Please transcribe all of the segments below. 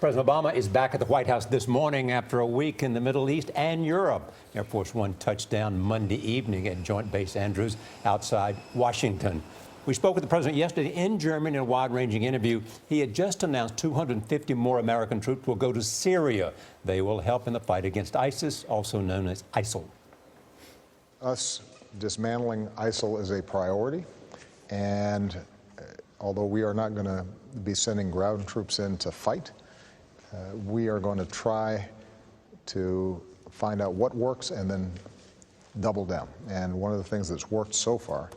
President Obama is back at the White House this morning after a week in the Middle East and Europe. Air Force One touched down Monday evening at Joint Base Andrews outside Washington. We spoke with the president yesterday in Germany in a wide-ranging interview. He had just announced 250 more American troops will go to Syria. They will help in the fight against ISIS, also known as ISIL. Us dismantling ISIL is a priority, and although we are not going to be sending ground troops in to fight, we are going to try to find out what works and then double down. And one of the things that's worked so far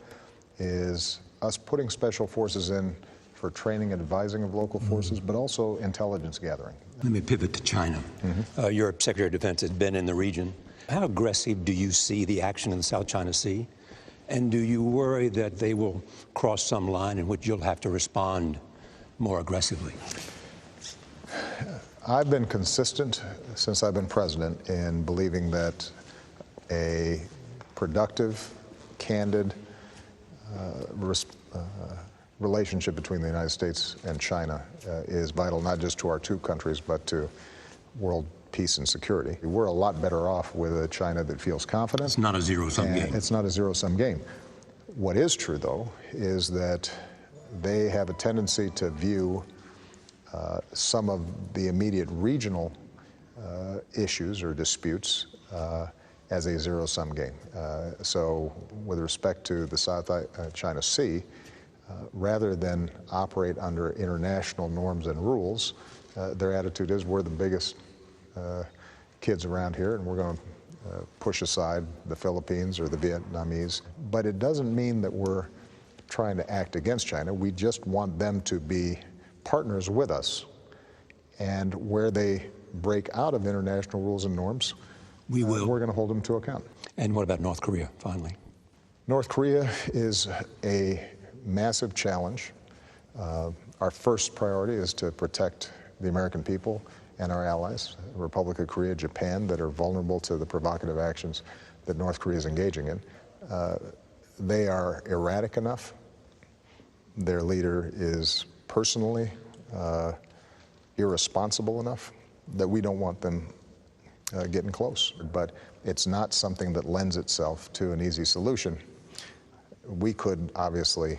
is us putting special forces in for training and advising of local forces, but also intelligence gathering. Let me pivot to China. Your Secretary of Defense has been in the region. How aggressive do you see the action in the South China Sea? And do you worry that they will cross some line in which you'll have to respond more aggressively? I've been consistent since I've been president in believing that a productive, candid relationship between the United States and China is vital, not just to our two countries, but to world peace and security. We're a lot better off with a China that feels confident. It's not a zero-sum game. It's not a zero-sum game. What is true, though, is that they have a tendency to view some of the immediate regional issues or disputes as a zero-sum game. So with respect to the South China Sea, rather than operate under international norms and rules, their attitude is we're the biggest kids around here, and we're going to push aside the Philippines or the Vietnamese. But it doesn't mean that we're trying to act against China. We just want them to be partners with us. And where they break out of international rules and norms, we're going to hold them to account. And what about North Korea, finally? North Korea is a massive challenge. Our first priority is to protect the American people and our allies, the Republic of Korea, Japan, that are vulnerable to the provocative actions that North Korea is engaging in. They are erratic enough. Their leader is personally irresponsible enough that we don't want them getting close. But it's not something that lends itself to an easy solution. We could obviously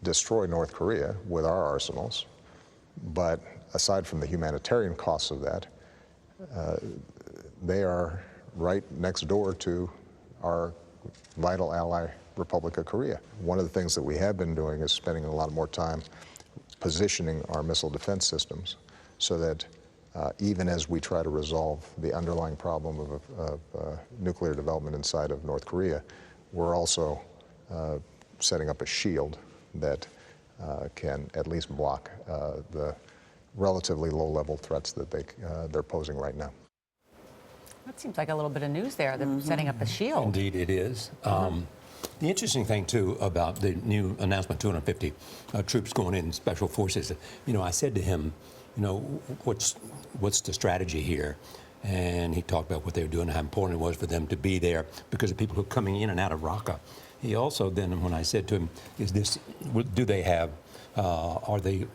destroy North Korea with our arsenals, but aside from the humanitarian costs of that, they are right next door to our vital ally, Republic of Korea. One of the things that we have been doing is spending a lot more time positioning our missile defense systems so that even as we try to resolve the underlying problem of nuclear development inside of North Korea, we're also setting up a shield that can at least block the relatively low-level threats that they're posing right now. That seems like a little bit of news there. They're setting up a shield. Indeed, it is. The interesting thing, too, about the new announcement, 250 troops going in, special forces, I said to him, what's the strategy here? And he talked about what they were doing, how important it was for them to be there because of people who are coming in and out of Raqqa. He also then, when I said to him, do they have, are they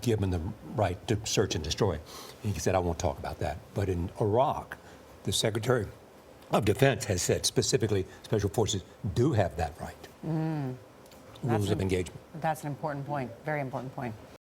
given the right to search and destroy? And he said, I won't talk about that. But in Iraq, the Secretary of Defense has said specifically special forces do have that right. Rules of engagement. That's an important point, very important point.